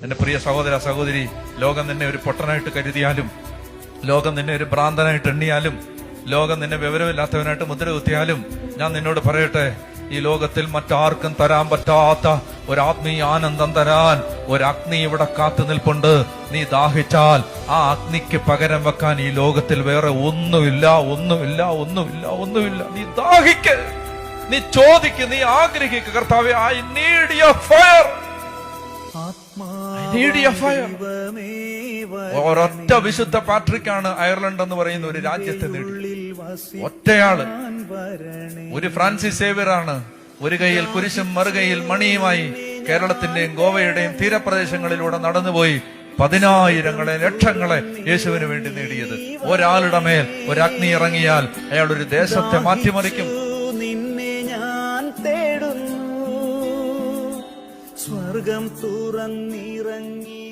എന്റെ പ്രിയ സഹോദര സഹോദരി, ലോകം നിന്നെ ഒരു പൊട്ടനായിട്ട് കരുതിയാലും, ലോകം നിന്നെ ഒരു ഭ്രാന്തനായിട്ട് എണ്ണിയാലും, ലോകം നിന്നെ വിവരമില്ലാത്തവനായിട്ട് മുദ്ര കുത്തിയാലും, ഞാൻ നിന്നോട് പറയട്ടെ, ഈ ലോകത്തിൽ മറ്റാർക്കും തരാൻ പറ്റാത്ത ഒരു ആത്മീയ ആനന്ദം തരാൻ ഒരു അഗ്നി ഇവിടെ കാത്തു നിൽപ്പുണ്ട്. നീ ദാഹിച്ചാൽ ആ അഗ്നിക്ക് പകരം വെക്കാൻ ഈ ലോകത്തിൽ വേറെ ഒന്നുമില്ല, ഒന്നുമില്ല, ഒന്നുമില്ല, ഒന്നുമില്ല. നീ ദാഹിക്ക്, നീ ചോദിക്ക്, നീ ആഗ്രഹിക്കുക, കർത്താവേ, ഐ നീഡ് യുവർ ഫയർ, ഒരൊറ്റ വിശുദ്ധ പാട്രിക്കാണ് അയർലൻഡ് എന്ന് പറയുന്ന ഒരു രാജ്യത്തെ നേടി. ഒറ്റയാള് ഒരു ഫ്രാൻസിസ് സേവ്യറാണ്. ഒരു കൈയിൽ കുരിശും മറുകൈയിൽ മണിയുമായി കേരളത്തിന്റെയും ഗോവയുടെയും തീരപ്രദേശങ്ങളിലൂടെ നടന്നുപോയി 10,000-ങ്ങളെ ലക്ഷങ്ങളെ യേശുവിന് വേണ്ടി നേടിയത്. ഒരാളുടെ മേൽ ഒരു അഗ്നി ഇറങ്ങിയാൽ അയാൾ ഒരു ദേശത്തെ മാറ്റിമറിക്കും. നിന്നെ ഞാൻ തേടുന്നു, സ്വർഗം തുറന്നിറങ്ങി